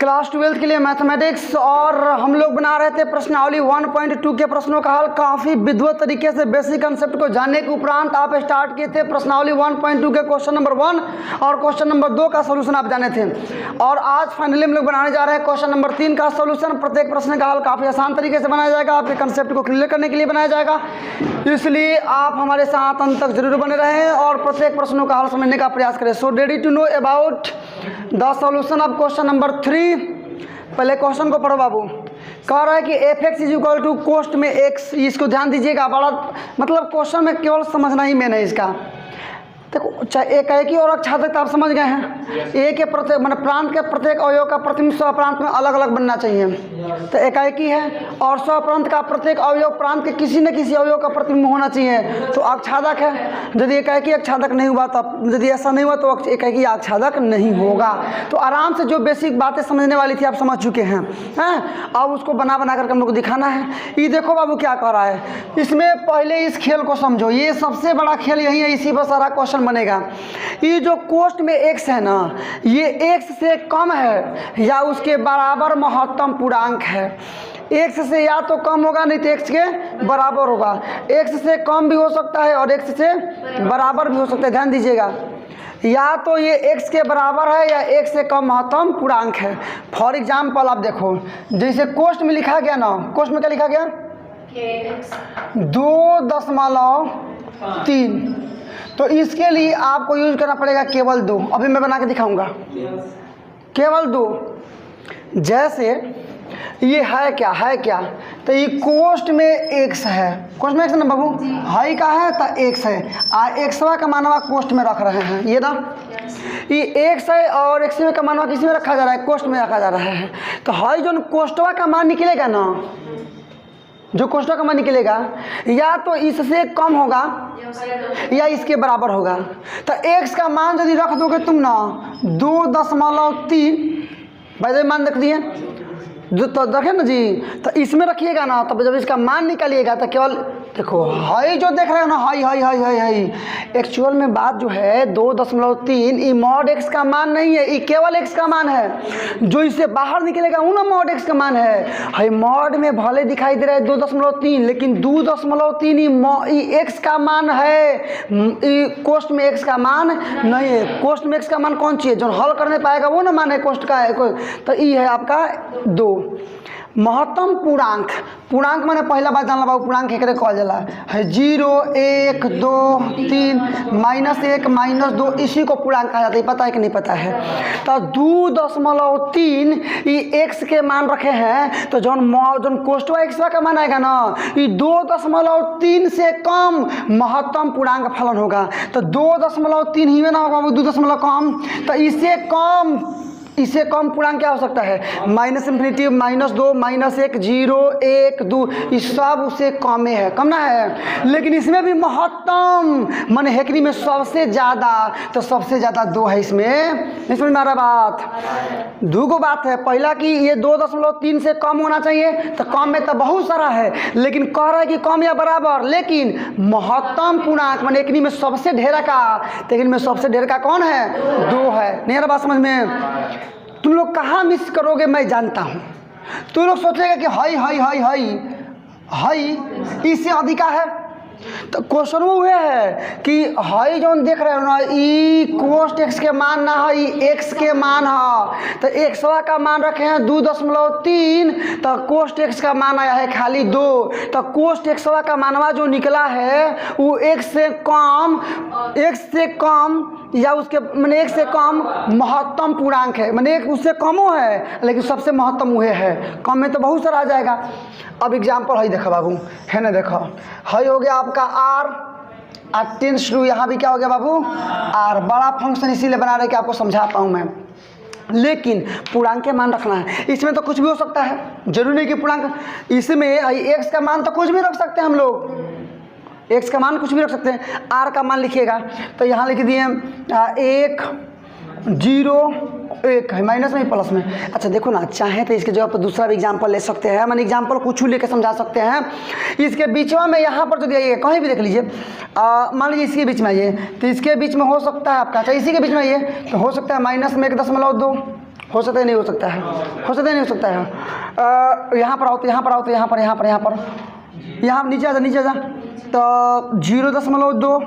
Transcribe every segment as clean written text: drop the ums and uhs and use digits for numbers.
Class 12 के लिए mathematics और हम लोग बना रहे थे प्रश्नावली 1.2 के प्रश्नों का हल काफ़ी विधिवत तरीके से बेसिक कंसेप्ट को जानने के उपरांत आप स्टार्ट किए थे प्रश्नावली 1.2 के क्वेश्चन नंबर 1 और क्वेश्चन नंबर 2 का सोल्यूशन आप जाने थे। और आज फाइनली हम लोग बनाने जा रहे हैं क्वेश्चन नंबर 3 का सोल्यूशन। प्रत्येक प्रश्न का हल काफ़ी आसान तरीके से बनाया जाएगा, आपके कंसेप्ट को क्लियर करने के लिए बनाया जाएगा, इसलिए आप हमारे साथ अंत तक जरूर बने रहें और प्रत्येक प्रश्नों का हल समझने का प्रयास करें। So ready to know about the solution of question number 3। पहले क्वेश्चन को पढ़ो बाबू। कह रहा है कि f x is equal to cos में एक्स। इसको ध्यान दीजिएगा, बड़ा मतलब क्वेश्चन में केवल समझना ही मेन है इसका। देखो चाहे एक है कि और छात्र आप समझ गए हैं, ए के प्रत्येक मतलब प्रांत के प्रत्येक अवयव का प्रतिबिंब स्वप्रांत में अलग अलग बनना चाहिए, तो एकाएकी है। और स्वप्रांत का प्रत्येक अवयव प्रांत के किसी न किसी अवयव का प्रतिबिंब होना चाहिए, तो आच्छादक है। यदि एकाएकी आच्छादक नहीं हुआ तब, यदि ऐसा नहीं हुआ तो एकाएकी आच्छादक नहीं होगा। तो आराम से जो बेसिक बातें समझने वाली थी आप समझ चुके हैं, अब उसको बना बना करके हम लोग को दिखाना है। ये देखो बाबू क्या कह रहा है, इसमें पहले इस खेल को समझो, ये सबसे बड़ा खेल यही है, इसी पर सारा क्वेश्चन बनेगा। ये जो कोष्ठ में x है ना, ये x से कम है या उसके बराबर महत्तम पूर्णांक है। x से या तो कम होगा नहीं तो x के बराबर होगा। x से कम भी हो सकता है और x से बराबर भी हो सकता है, ध्यान दीजिएगा। या तो ये x के बराबर है या x से कम महत्तम पूर्णांक है। फॉर एग्जाम्पल आप देखो, जैसे कोष्ठ में लिखा गया ना, कोष्ठ में क्या लिखा गया 2.3, तो इसके लिए आपको यूज करना पड़ेगा केवल 2। अभी मैं बना के दिखाऊंगा, केवल 2। जैसे ये है क्या, तो ये कोष्ठ में x है, कोष्ठ में x है ना बाबू, हाई का है तो x है, एक्सवा का मानवा कोष्ठ में रख रहे हैं, ये ना ये x है और एक्सवा का मानवा किसी में रखा जा रहा है, कोष्ठ में रखा जा रहा है। तो हाई जो कोष्ठवा का मान निकलेगा ना, जो कोष्ठक का मान निकलेगा या तो इससे कम होगा या इसके बराबर होगा। तो x का मान यदि रख दोगे तुम ना 2.3, भाई मान रख दिए जो, तो रखे ना जी, तो इसमें रखिएगा ना, तब जब इसका मान निकालिएगा तो केवल देखो हाई जो देख रहे हो ना, हाई एक्चुअल में बात जो है 2.3 ये मॉड x का मान नहीं है, ये केवल x का मान है। जो इससे बाहर निकलेगा वो ना मॉड x का मान है। हाई मॉड में भले दिखाई दे रहा है 2.3, लेकिन 2.3 ये x का मान है, कोष्ठ में x का मान नहीं है। कोष्ठ में x का मान कौन सी है, जो हल करने पाएगा वो ना मान है कोष्ठ का है। तो ये है आपका 2। महत्तम पूर्णांक, पूर्णांक मैंने पहला बात जानला बाबू, पूर्णांक एकरे कहल जाला है 0, 1, 2, 3, -1, -2, इसी को पूर्णांक कहा जाता है। पता है कि नहीं पता है? तो 2.3 ये x के मान रखे हैं, तो जौन कोष्ठवा एक्सवा का मान आएगा ना, ये 2.3 से कम महत्तम पूर्णांक फलन होगा। तो 2.3 ही में ना होगा बाबू, 2 कम, तो इससे कम पूर्णांक क्या हो सकता है, -∞, -2, -1, 0, 1, 2, ये सब उससे कम है, कम ना है। लेकिन इसमें भी महत्तम माने हेकरी में सबसे ज़्यादा, तो सबसे ज़्यादा 2 है इसमें। समझ में आ रहा बात? 2 गो बात है। पहला कि ये 2.3 से कम होना चाहिए, तो कम में तो बहुत सारा है, लेकिन कह रहा है कि कम या बराबर, लेकिन महत्तम पूर्णांक माने हेकरी में सबसे ढेर का, लेकिन में सबसे ढेर का कौन है, 2 है। नहीं आ रहा बात समझ में? तुम लोग कहाँ मिस करोगे मैं जानता हूँ। तुम लोग सोचेगा कि हाई इससे अधिका है, तो क्वेश्चन वो हुए है कि हाई जो देख रहे हो ना, ई कोष्ठ x के मान ना है, x के मान है। तो एक्सवा का मान रखे हैं 2.3, तो कोष्ठ x का मान आया है खाली 2। तो कोष्ठ एक्सवा का मानवा जो निकला है वो x से कम या उसके मैंने एक से कम महत्तम पूर्णांक है, मैंने एक उससे कमो है, लेकिन सबसे महत्तम हुए है। कम में तो बहुत सारा आ जाएगा। अब एग्जाम्पल है, देखो बाबू है ना, देखो है हो गया आपका r टेंस टू, यहाँ भी क्या हो गया बाबू r। बड़ा फंक्शन इसीलिए बना रहे कि आपको समझा पाऊँ मैं, लेकिन पूर्णांक के मान रखना है। इसमें तो कुछ भी हो सकता है, जरूरी नहीं कि पूर्णांक। इसमें x का मान तो कुछ भी रख सकते हैं हम लोग, x का मान कुछ भी रख सकते हैं। r का मान लिखिएगा तो यहाँ लिख दिए 1, 0, 1 है, माइनस में प्लस में। अच्छा देखो ना, चाहे तो इसके जगह पर दूसरा भी एग्जाम्पल ले सकते हैं, मैंने एग्जाम्पल कुछ लेकर समझा सकते हैं। इसके बीच में यहाँ पर जो दिया ये कहीं भी देख लीजिए, मान लीजिए इसके बीच में ये, तो इसके बीच में हो सकता है आपका, अच्छा इसी के बीच में ये तो हो सकता है -1.2 हो सकता है नहीं हो सकता है, हो सकता है नहीं हो सकता है। यहाँ पर आओ तो यहाँ पर आओ तो यहाँ पर यहाँ नीचे आ जा, नीचे आ जा। तो 0.2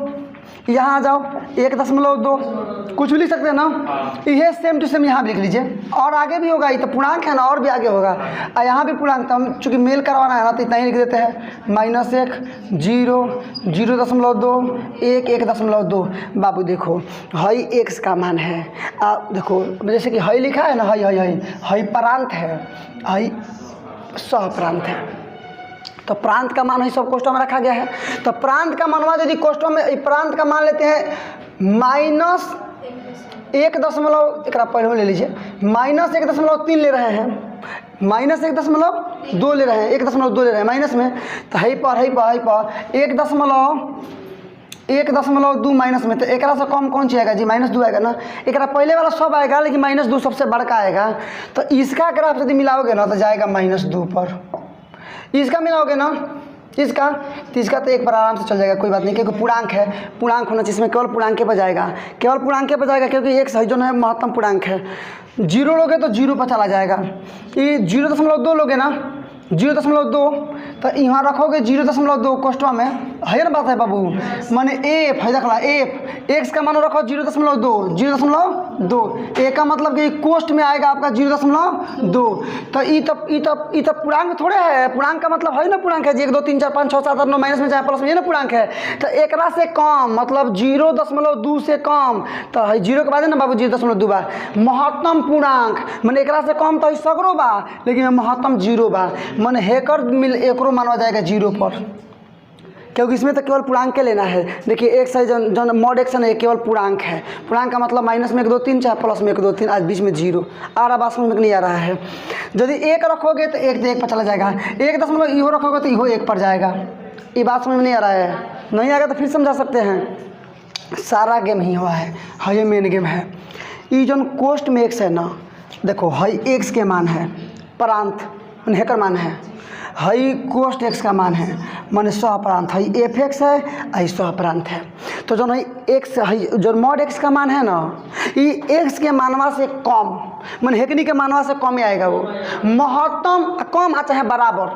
यहाँ आ जाओ 1.2 कुछ भी लिख सकते हैं ना। ये सेम टू सेम यहाँ भी लिख लीजिए और आगे भी होगा, ये तो पूर्णांक है ना और भी आगे होगा। और यहाँ भी पूर्णांक, तो हम चूँकि मेल करवाना है ना तो इतना ही लिख देते हैं -1 0 0.2 1 1.2। बाबू देखो हई एक्स का मान है, आप देखो जैसे कि हई लिखा है ना, हई प्रांत है, हई सहप्रांत है। तो प्रांत का मान है सब कोष्टों में रखा गया है। तो प्रांत का मानवा यदि कोष्टों में प्रांत का मान लेते हैं -1 एक पहले ले लीजिए, -1.3 ले रहे हैं, -1.2 ले रहे हैं, 1.2 ले रहे हैं माइनस में। तो हई पर 1.2 माइनस में, तो एक से कम कौन सी आएगा जी? -2 आएगा ना। एक पहले वाला सब आएगा लेकिन -2 सबसे बड़का आएगा। तो इसका ग्राफ यदि मिलाओगे ना तो जाएगा -2 पर। इसका मिलाओगे ना इसका, तो इसका तो एक पर आराम से चल जाएगा, कोई बात नहीं, क्योंकि पूर्णांक है, पूर्णांक होना चाहिए इसमें, केवल पूर्णांक पर जाएगा, केवल पूर्णांक पर जाएगा, क्योंकि एक सही जो है महत्तम पूर्णांक है। 0 लोगे तो 0 पर चला जाएगा। ये 0.2 लोगे ना 0.2, तो यहाँ रखोगे 0.2 कोष्टवा में, है ना बात है बाबू। माने एफ है, देखला एफ एक्स का मान रखो 0.2 ए का मतलब कि कोष्ट में आएगा आपका 0.2। तो ई तो पूर्णांक थोड़े है, पूर्णांक का मतलब है ना पूर्णांक है जी, 1 2 3 4 5 6 7 8 9 माइनस में चाहे प्लस में, ये ना पूर्णांक है। तो एक से कम मतलब 0.2 से कम, तो है 0 के बाद है ना बाबू 0.2 बा महत्तम पूर्णांक, मैंने एक से कम तो सगरो बा लेकिन महत्तम 0 बा, मन हेकर मिल एकरो मानवा जाएगा 0 पर, क्योंकि इसमें तो केवल पूर्णांक के लेना है। देखिए एक्स है जो मॉड एक्स है केवल पूर्णांक है, पूर्णांक का मतलब माइनस में 1 2 3 चाहे प्लस में 1 2 3, आज बीच में 0 आ रहा, बात में नहीं आ रहा है। यदि 1 रखोगे तो 1 पर चला जाएगा, 1 इहो रखोगे तो इहो 1 पर जाएगा। ये बात समझ में नहीं आ रहा है? नहीं आएगा तो फिर समझा सकते हैं। सारा गेम ही हुआ है, ये मेन गेम है। ये जो कोष्ट में एक्स है ना, देखो हई एक्स के मान है, प्रांत हेकर मान है, हई कोष्ट एक्स का मान है, माने सहप्रांत, हई एफ एक्स है, हई सहप्रांत है। तो जो एक्स हई जो मॉड एक्स का मान है ना, ये एक्स के मानवा से कम, माने हेकनी के मानवा से कम ही आएगा, वो महत्तम कम आ चाहे बराबर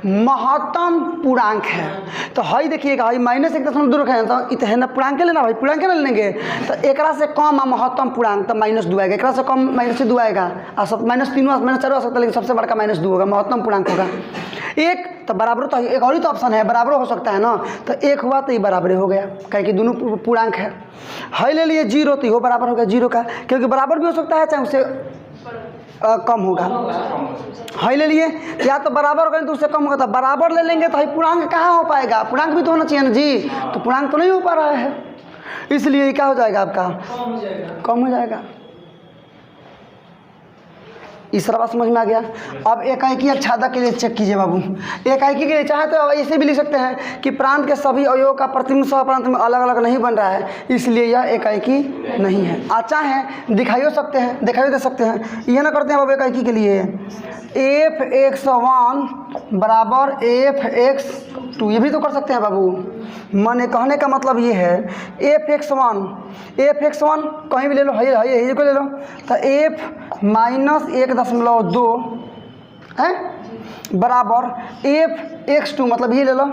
महत्तम पूर्णांक है। तो हई देखिएगा हई -1.2 रखे हैं, तो इत है ना पूर्णांक लेना भाई, पूर्णांक ना लेंगे तो एक से कम महत्तम पूर्णांक तो -2 आएगा, एक से कम -2 आएगा, और -3 -4 आ सकता है, लेकिन सबसे बड़का -2 होगा, महत्तम पूर्णांक होगा। एक तो बराबर, तो एक और ही तो ऑप्शन है बराबर हो सकता है ना, तो एक हुआ तो ये बराबर हो गया, कहे कि दोनों पूर्णांक है। हई ले लिए 0 तो ये बराबर हो गया 0 का, क्योंकि बराबर भी हो सकता है चाहे उससे कम होगा। हई ले लिए या तो बराबर होगा तो उससे कम होगा, तो बराबर ले लेंगे तो हई पूर्णांक कहाँ हो पाएगा, पूर्णांक भी तो होना चाहिए ना जी, तो पूर्णांक तो नहीं हो पा रहा है, इसलिए ये क्या हो जाएगा आपका कम हो जाएगा। इस बात समझ में आ गया। अब एकाएकी आच्छादक के लिए चेक कीजिए बाबू, एकाएकी के लिए चाहे तो ऐसे भी लिख सकते हैं कि प्रांत के सभी अवयवों का प्रतिबिंब सहप्रांत में अलग अलग नहीं बन रहा है, इसलिए यह एकाएकी नहीं है। अच्छा है दिखाई सकते हैं, दिखाई दे सकते हैं, यह ना करते हैं बाबू एकाएकी के लिए f(x1) बराबर f(x2), ये भी तो कर सकते हैं बाबू। माने कहने का मतलब ये है f(x1) कहीं भी ले लो, है को ले लो, तो f -1.2 है बराबर f(x2), मतलब ये ले लो,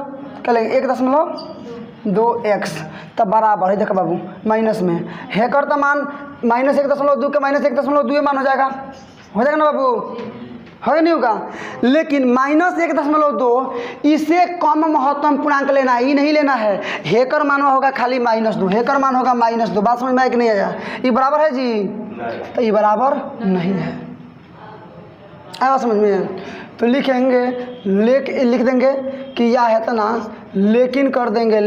क्या लेंगे 1.2x, तब बराबर है, देखो बाबू माइनस में हेकर तो मान -1.2 के -1.2 मान हो जाएगा ना बाबू, है नहीं होगा। लेकिन -1.2 इससे कम महत्तम पूर्णांक लेना है, ये नहीं लेना है, हेकर मानवा होगा खाली -2, हेकर मान होगा -2। बात समझ में आया कि नहीं आया? ये बराबर है जी, तो ये बराबर नहीं है, आया समझ में? तो लिखेंगे लिख देंगे कि यह है तना, लेकिन कर देंगे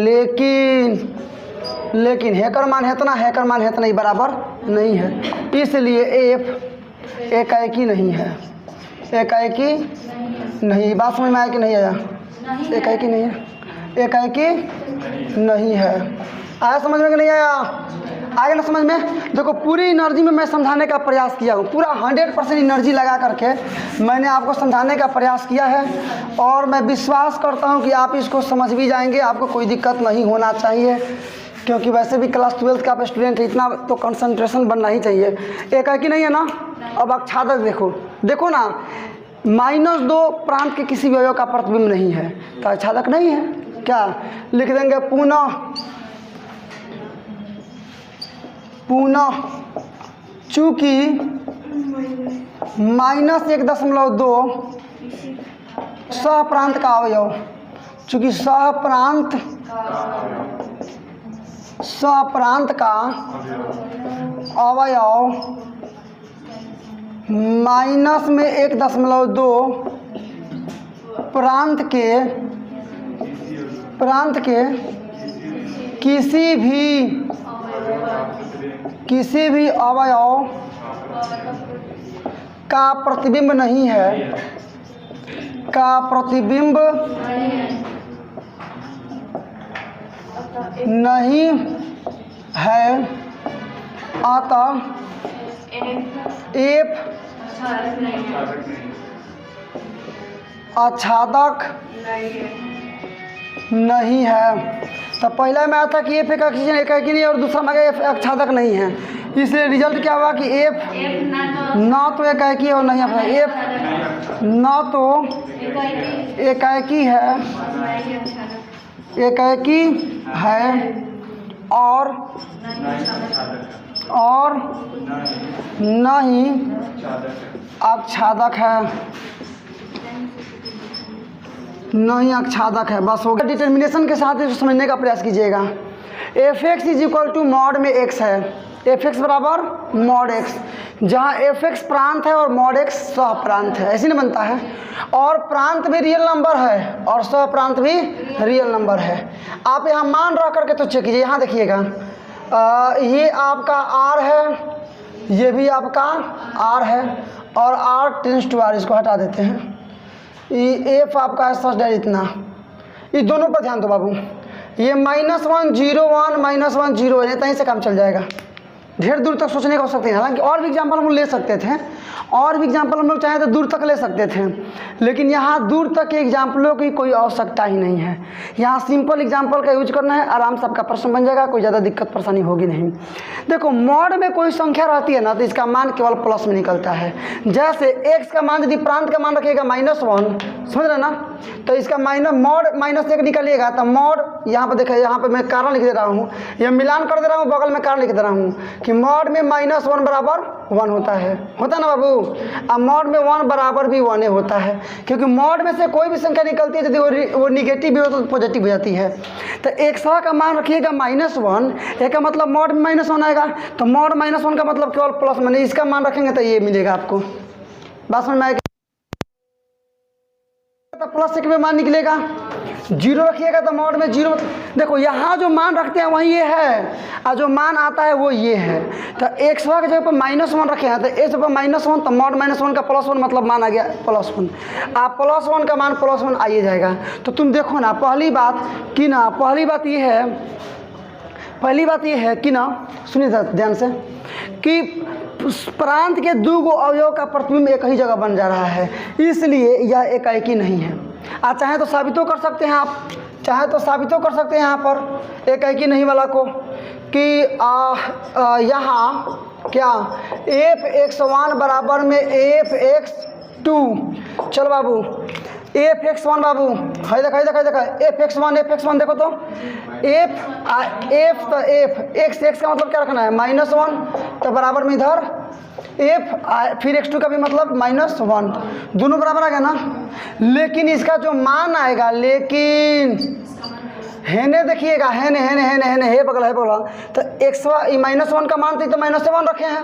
लेकिन हेकर मान है तना, हेकर मान है तना, ये बराबर नहीं है, इसलिए एफ एकाएकी नहीं है, एकाएकी नहीं। बात समझ में आया कि नहीं आया? एकाएकी नहीं है, एकाएकी नहीं है। आया समझ में कि नहीं आया? आगे ना समझ में? देखो पूरी एनर्जी में मैं समझाने का प्रयास किया हूँ, पूरा 100% एनर्जी लगा करके मैंने आपको समझाने का प्रयास किया है, और मैं विश्वास करता हूँ कि आप इसको समझ भी जाएंगे, आपको कोई दिक्कत नहीं होना चाहिए, क्योंकि वैसे भी क्लास 12 का आप स्टूडेंट है, इतना तो कंसंट्रेशन बनना ही चाहिए। एकाकी नहीं है ना। अब आच्छादक देखो, देखो ना, -2 प्रांत के किसी भी अवयव का प्रतिबिंब नहीं है तो आच्छादक नहीं है। क्या लिख देंगे? पुनः चूंकि -1.2 सहप्रांत का अवयव, चूंकि सहप्रांत का अवयव -1.2 प्रांत के किसी भी अवयव का प्रतिबिंब नहीं है, अतः एफ आच्छादक नहीं है। तो पहला में आता कि एफ एकाकी नहीं और दूसरा में एफ आच्छादक नहीं है, इसलिए रिजल्ट क्या हुआ कि एफ ना तो एकाकी और नहीं है, एफ ना तो एकाकी है और नहीं आच्छादक है। बस हो गया। डिटर्मिनेशन के साथ इसको समझने का प्रयास कीजिएगा। F x is equal to mod में एक्स है, एफ एक्स बराबर मॉड एक्स, जहाँ एफ एक्स प्रांत है और मॉड एक्स सह प्रांत है, ऐसे नहीं बनता है। और प्रांत भी रियल नंबर है और सह प्रांत भी रियल नंबर है। आप यहाँ मान रख करके तो चेक कीजिए। यहाँ देखिएगा, ये आपका आर है, ये भी आपका आर है और आर टेंस टू आर, इसको हटा देते हैं। ये एफ आपका है सच डेट इतना, ये दोनों पर ध्यान दो बाबू। ये -1 0 1 -1 0 है, तहीं से काम चल जाएगा। ढेर दूर तक सोचने का हो सकते हैं। हालांकि और भी एग्जाम्पल हम लोग ले सकते थे, और भी एग्जाम्पल हम लोग चाहें तो दूर तक ले सकते थे, लेकिन यहाँ दूर तक के एग्जाम्पलों की कोई आवश्यकता ही नहीं है। यहाँ सिंपल एग्जाम्पल का यूज करना है, आराम से आपका प्रश्न बन जाएगा, कोई ज़्यादा दिक्कत परेशानी होगी नहीं। देखो, मॉड में कोई संख्या रहती है ना तो इसका मान केवल प्लस में निकलता है। जैसे x का मान यदि प्रांत का मान रखिएगा -1, समझ रहे ना, तो इसका मॉड -1 निकलिएगा तो मॉड, यहाँ पर देखिए, यहाँ पर मैं कारण लिख दे रहा हूँ, यह मिलान कर दे रहा हूँ, बगल में कारण लिख दे रहा हूँ कि मॉड में -1 बराबर 1 होता है ना बाबू। अब मॉड में 1 बराबर भी 1 होता है, क्योंकि मॉड में से कोई भी संख्या निकलती है यदि वो निगेटिव भी हो तो पॉजिटिव हो जाती है। तो एक सौ का मान रखिएगा -1, एक का मतलब मॉड में -1 आएगा, तो मॉड -1 का मतलब केवल प्लस में, इसका मान रखेंगे तो ये मिलेगा आपको। बस में आएगा तो +1 में मान निकलेगा, 0 रखिएगा तो मॉड में 0। देखो, यहाँ जो मान रखते हैं वही ये है और जो मान आता है वो ये है। तो 100 के जगह पर -1 रखे हैं तो एक जगह -1 तो मॉड -1 का +1 मतलब मान आ गया +1। आप +1 का मान +1 आइए जाएगा। तो तुम देखो ना, पहली बात ये है कि ना, सुनिए ध्यान से, कि प्रांत के 2 अवयव का प्रतिबिंब एक ही जगह बन जा रहा है, इसलिए यह एकाकी नहीं है। आप चाहे तो साबितो कर सकते हैं, यहाँ पर एकाकी नहीं वाला को कि यहाँ क्या f(x1) बराबर में f(x2), चलो बाबू f(x1) बाबू है, देखा f(x1) देखो तो f तो x का मतलब क्या रखना है -1, तो बराबर में इधर f, फिर x2 का भी मतलब -1, दोनों बराबर आ गया ना। लेकिन इसका जो मान आएगा, लेकिन हेने देखिएगा, हे बगल तो -1 का मान तो -1 रखे हैं,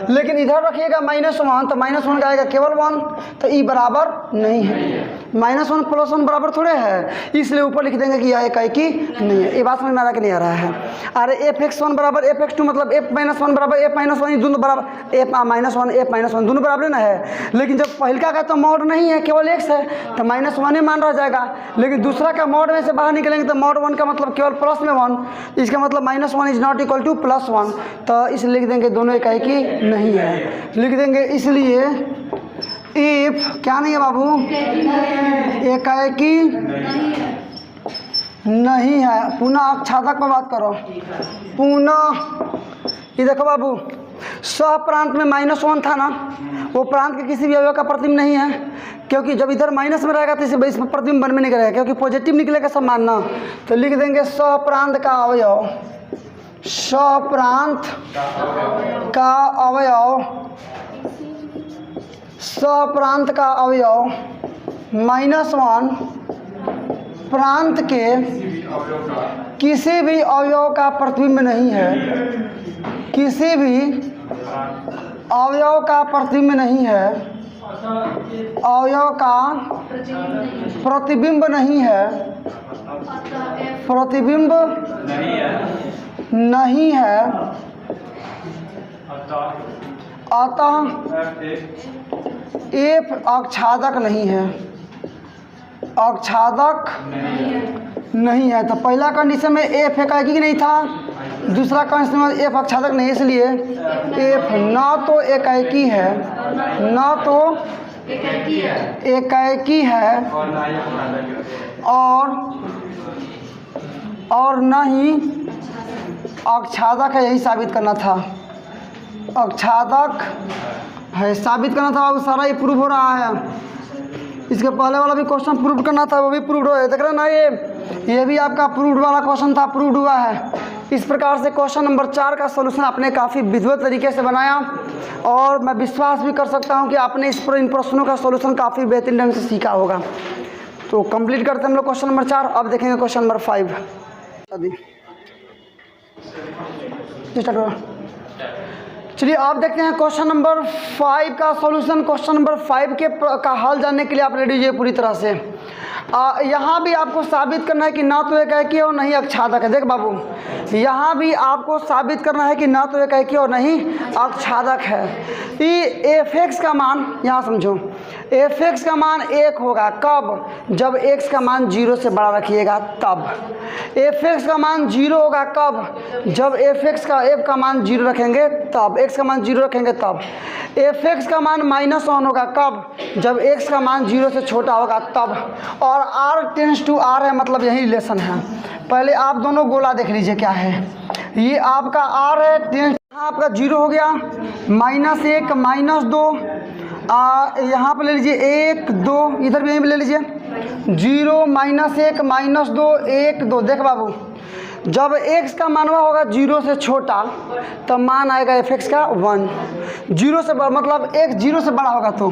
लेकिन इधर रखिएगा -1 तो -1 का आएगा केवल 1, तो ई बराबर नहीं है। -1 + 1 बराबर थोड़े है, इसलिए ऊपर लिख देंगे कि यह एकाकी नहीं है। ये बात समझ में आ रहा कि नहीं आ रहा है? अरे f(x1) बराबर f(x2) मतलब f-1 बराबर f-1, दोनों बराबर f-1 दोनों बराबर ना है। लेकिन जब पहलका का तो मॉड नहीं है, केवल x है, तो -1 ही मान रह जाएगा। लेकिन दूसरा का मॉड में से बाहर निकलेंगे तो मॉड 1 का मतलब केवल प्लस में 1, इसका मतलब -1 इज नॉट इक्वल टू +1, तो इसलिए लिख देंगे दोनों एकाकी नहीं है। लिख देंगे इसलिए इफ क्या नहीं है बाबू, एकाकी नहीं है। पुनः अक्षादक पर बात करो। पुनः ये देखो बाबू, सह प्रांत में -1 था ना, वो प्रांत के किसी भी अवयव का प्रतिबिंब नहीं है, क्योंकि जब इधर माइनस में रहेगा तो इसे प्रतिबिंब बन में नहीं करेगा, क्योंकि पॉजिटिव निकलेगा सब मानना। तो लिख देंगे सह प्रांत का अवयव, सह प्रांत का अवयव, सह प्रांत का अवयव -1 प्रांत के किसी भी अवयव का प्रतिबिंब नहीं है, किसी भी अवयव का प्रतिबिंब नहीं है, अवयव का प्रतिबिंब नहीं है, प्रतिबिंब नहीं है, अतः एफ अक्षादक नहीं है, अक्षादक नहीं है। तो पहला कंडीशन में एफ एकाएकी की नहीं था, दूसरा कंडीशन में एफ अक्षादक नहीं, इसलिए एफ ना तो एकाएकी है, ना तो एकाएकी है और न ही अक्षादक है। यही साबित करना था, अक्षादक है साबित करना था। वो सारा ये प्रूव हो रहा है। इसके पहले वाला भी क्वेश्चन प्रूव करना था, वो भी प्रूव हो है। देख रहे ना, ये भी आपका प्रूव वाला क्वेश्चन था, प्रूव हुआ है। इस प्रकार से क्वेश्चन नंबर 4 का सॉल्यूशन आपने काफ़ी विधिवत तरीके से बनाया, और मैं विश्वास भी कर सकता हूं कि आपने इन प्रश्नों का सॉल्यूशन काफ़ी बेहतरीन ढंग से सीखा होगा। तो कंप्लीट करते हैं हम लोग क्वेश्चन नंबर 4। अब देखेंगे क्वेश्चन नंबर 5। अभी चलिए आप देखते हैं क्वेश्चन नंबर 5 का सॉल्यूशन। क्वेश्चन नंबर 5 का हल जानने के लिए आप रेडी रहिए पूरी तरह से। यहाँ भी आपको साबित करना है कि ना तो एकाएकी और नहीं अक्षादक है। देख बाबू, यहाँ भी आपको साबित करना है कि ना तो एकाएकी और नहीं अक्षादक है। ये एफ एक्स का मान, यहाँ समझो, एफ एक्स का मान 1 होगा कब? जब एक्स का मान 0 से बड़ा रखिएगा तब। एफ एक्स का मान 0 होगा कब? जब एफ का मान 0 रखेंगे तब, एक्स का मान 0 रखेंगे तब। एफ एक्स का मान -1 होगा कब? जब एक्स का मान 0 से छोटा होगा तब। और r टेंस टू r है, मतलब यही रिलेशन है। पहले आप दोनों गोला देख लीजिए क्या है। ये आपका r है, टेंस आपका 0 हो गया, -1 -2, यहाँ पर ले लीजिए 1 2, इधर भी यहीं पर ले लीजिए 0 -1 -2 1 2। देख बाबू, जब x का मानवा होगा 0 से छोटा तब मान आएगा एफ एक्स का 1। 0 से बड़ा मतलब x 0 से बड़ा होगा तो,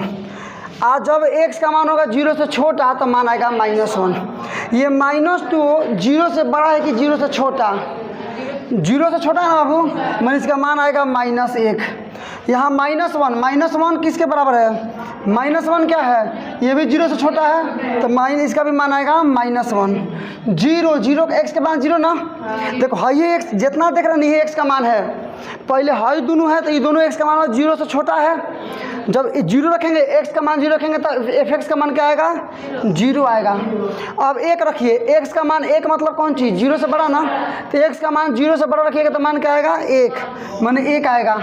आज जब x का मान होगा 0 से छोटा तो मान आएगा -1। ये -2 0 से बड़ा है कि 0 से छोटा? 0 से छोटा है ना बाबू, मैंने इसका मान आएगा -1। यहाँ -1 किसके बराबर है? -1 क्या है? ये भी 0 से छोटा है तो इसका भी मान आएगा -1। 0 एक्स के मान 0 ना। देखो हाई एक्स जितना देख रहे नहीं है एक्स का मान है, पहले हाई दोनों है तो ये दोनों एक्स का मान 0 से छोटा है। जब 0 रखेंगे, एक्स का मान 0 रखेंगे तो एफ एक्स का मान क्या आएगा? 0 आएगा। अब 1 रखिए, एक्स का मान 1 मतलब कौन चीज़? 0 से बड़ा ना, तो एक्स का मान 0 से बड़ा रखिएगा तो मान क्या आएगा? 1, माने 1 आएगा।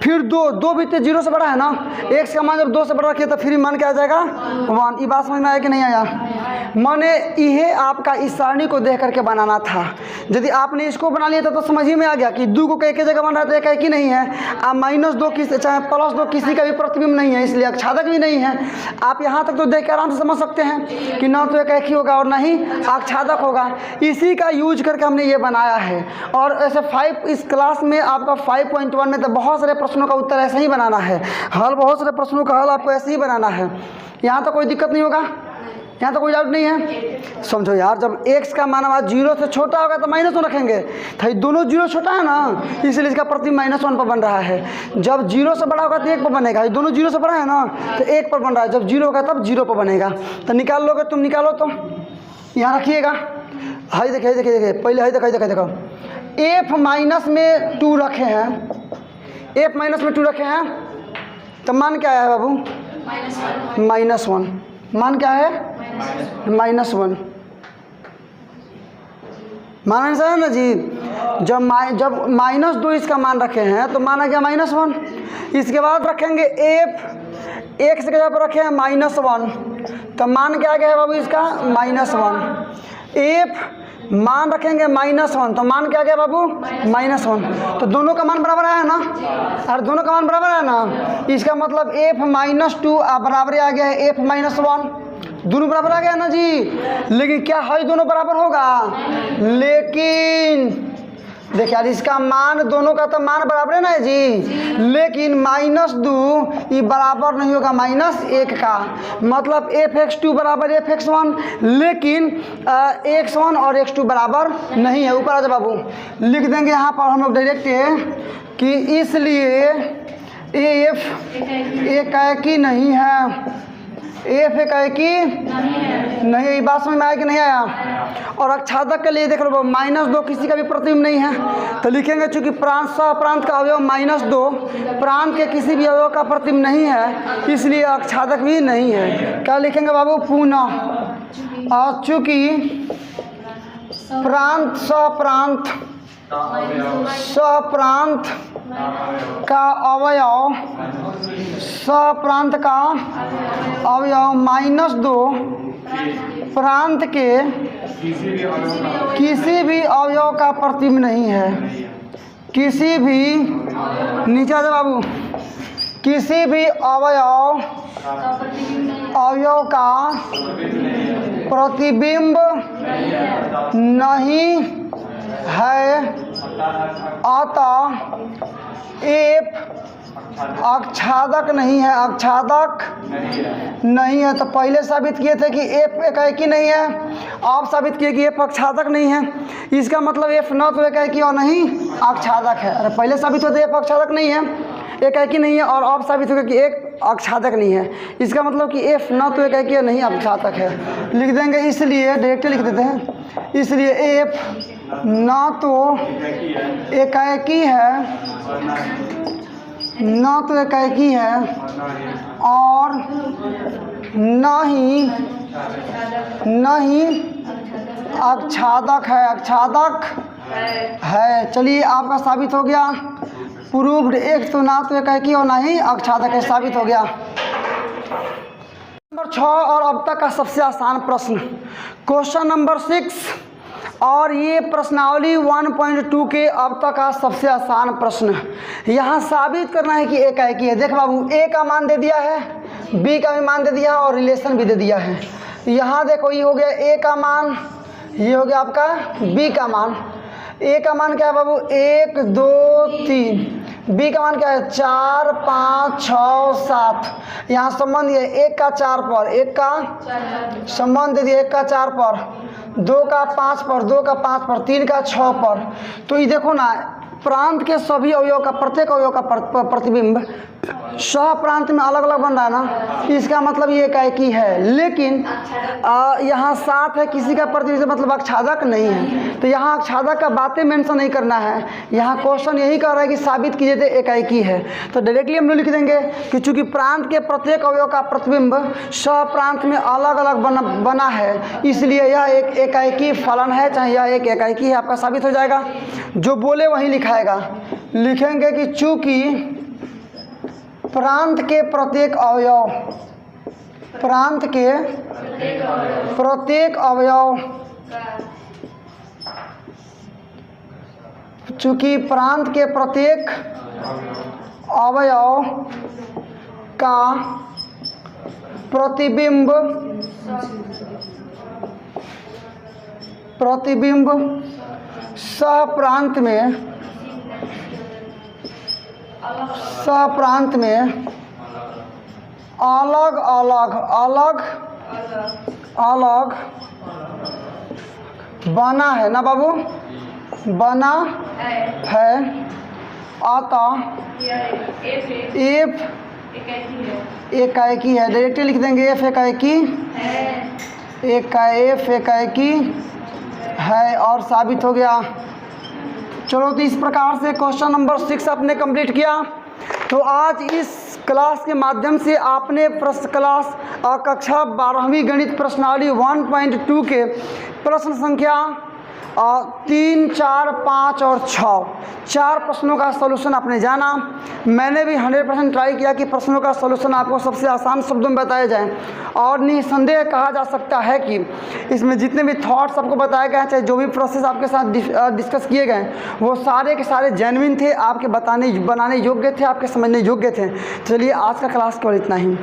फिर 2 भी तो 0 से बड़ा है ना, एक्स का मान जब 2 से बड़ा रखिए तो फिर मान क्या आ जाएगा? 1। ये बात समझ में आया कि नहीं आया? माने यह आपका इस सारणी को देख करके बनाना था। यदि आपने इसको बना लिया तो समझ ही में आ गया कि 2 को एक जगह बन रहा है तो एक ही नहीं है। अब -2 किसी चाहे +2 किसी का भी प्रतिबिंब नहीं है, इसलिए अक्षादक भी नहीं है। आप यहाँ तक तो देख के आराम से समझ सकते हैं कि ना तो एक ही होगा और ना ही अक्षादक होगा। इसी का यूज करके हमने ये बनाया है। और ऐसे 5 इस क्लास में आपका 5.1 में तो बहुत सारे प्रश्नों का उत्तर ऐसे ही बनाना है, हल बहुत सारे प्रश्नों का हल आपको ऐसे ही बनाना है। यहाँ तो कोई दिक्कत नहीं होगा, यहाँ तो कोई डाउट नहीं है। समझो यार, जब x का मान 0 से छोटा होगा तो -1 रखेंगे, तो ये दोनों 0 छोटा है ना, इसलिए इसका प्रतिबिंब -1 पर बन रहा है। जब 0 से बड़ा होगा तो 1 पर बनेगा, ये दोनों 0 से बड़ा है ना तो 1 पर बन रहा है। जब 0 होगा तब 0 पर बनेगा। तो निकाल लोगे तुम, निकालो तो यहाँ रखिएगा। हाई देखिए पहले हाई देखो, f माइनस में 2 रखे हैं, f माइनस में 2 रखे हैं तो मान क्या आया है बाबू? -1। मान क्या है? -1। मान ऐसा है ना जी, जब -2 इसका मान रखे हैं तो मान आ गया -1। इसके बाद रखेंगे f, x के जगह पर रखे हैं -1 तो मान क्या आ गया है बाबू इसका? -1। f मान रखेंगे -1, तो मान क्या गया बाबू -1। तो दोनों का मान बराबर आया ना, और दोनों का मान बराबर है ना, इसका मतलब f-2 बराबर आ गया है f-1, दोनों बराबर आ गया ना जी। लेकिन क्या है दोनों बराबर होगा, लेकिन देखिए यार इसका मान दोनों का तो मान बराबर है ना जी, लेकिन -2 ये बराबर नहीं होगा -1 का, मतलब f(x2) बराबर f(x1), लेकिन x1 और x2 बराबर नहीं है। ऊपर आ जाओ बाबू, लिख देंगे यहाँ पर हम लोग डायरेक्ट कि इसलिए f एकाएकी नहीं है, f एकाएकी नहीं है। ये बात समझ में आया कि नहीं आया। और अक्षादक के लिए देख लो -2 किसी का भी प्रतिबिंब नहीं है, तो लिखेंगे चूंकि प्रांत सह प्रांत का अवयव -2 प्रांत के किसी भी अवयव का प्रतिबिंब नहीं है, इसलिए अक्षादक भी नहीं है। क्या लिखेंगे बाबू, पुनः और चूंकि प्रांत सह प्रांत का अवयव -2 प्रांत के किसी भी अवयव का प्रतिबिंब नहीं है, किसी भी, नीचे आ जाओ बाबू, किसी भी अवयव का प्रतिबिंब नहीं है, अतः f अक्षादक नहीं है, अक्षादक नहीं है। तो पहले साबित किए थे कि f एकाएकी नहीं है, आप साबित किए कि f अक्षादक नहीं है, इसका मतलब f न तो एकाएकी और नहीं अक्षादक है। अरे पहले साबित होते f अक्षादक नहीं है, एकाएकी नहीं है, और अब साबित होगा कि एक अक्षादक नहीं है, इसका मतलब कि f न तो एकाएकी और नहीं अक्षादक है। लिख देंगे, इसलिए डायरेक्ट लिख देते हैं, इसलिए f न तो एकाएकी है, न तो एकाएकी है और न ही अक्षादक है, अक्षादक है। चलिए आपका साबित हो गया, प्रूव्ड। एक तो ना तो एकाएकी और ना ही अक्षादक है, साबित हो गया। नंबर 6 और अब तक का सबसे आसान प्रश्न, क्वेश्चन नंबर 6, और ये प्रश्नावली 1.2 के अब तक का सबसे आसान प्रश्न। यहाँ साबित करना है कि एकाएकी है। देख बाबू, ए का मान दे दिया है, बी का भी मान दे दिया है और रिलेशन भी दे दिया है। यहाँ देखो, ये हो गया ए का मान, ये हो गया आपका बी का मान। ए का मान क्या है बाबू, 1 2 3, बी का मान क्या है 4 5 6 7। यहाँ संबंध है 1 का 4 पर, 1 का संबंध दे दिया 1 का 4 पर, 2 का 5 पर, 2 का 5 पर, 3 का 6 पर। तो ये देखो ना, प्रांत के सभी अवयव का, प्रत्येक अवयव का प्रतिबिंब सह प्रांत में अलग अलग बन रहा है ना, इसका मतलब ये एकाएकी है। लेकिन यहाँ 7 है, किसी का प्रतिबिंब मतलब अक्षादक नहीं है, तो यहाँ अक्षादक का बातें मेंशन नहीं करना है। यहाँ क्वेश्चन यही कह रहा है कि साबित कीजिए तो एकाएकी है, तो डायरेक्टली हम लोग लिख देंगे कि चूंकि प्रांत के प्रत्येक अवयव का प्रतिबिंब सह प्रांत में अलग अलग बना है, इसलिए यह एक एकाएकी फलन है, चाहे यह एक एकाएकी है, आपका साबित हो जाएगा। जो बोले वही लिखाएगा। लिखेंगे कि चूंकि प्रांत के प्रत्येक अवयव, प्रांत के प्रत्येक अवयव, चूंकि प्रांत के प्रत्येक अवयव का प्रतिबिंब सह प्रांत में अलग अलग बना है ना बाबू, बना है, अतः एफ एकाएकी है। डायरेक्टली लिख देंगे एफ एकाएकी है और साबित हो गया। चलो, तो इस प्रकार से क्वेश्चन नंबर 6 आपने कंप्लीट किया। तो आज इस क्लास के माध्यम से आपने क्लास कक्षा 12वीं गणित प्रश्नावली 1.2 के प्रश्न संख्या 3, 4, 5 और 6 4 प्रश्नों का सॉल्यूशन आपने जाना। मैंने भी 100% ट्राई किया कि प्रश्नों का सॉल्यूशन आपको सबसे आसान शब्दों में बताए जाएं, और निसंदेह कहा जा सकता है कि इसमें जितने भी थॉट्स आपको बताए गए हैं, चाहे जो भी प्रोसेस आपके साथ डिस्कस किए गए, वो सारे के सारे जेन्युइन थे, आपके बनाने योग्य थे, आपके समझने योग्य थे। चलिए आज का क्लास केवल इतना ही।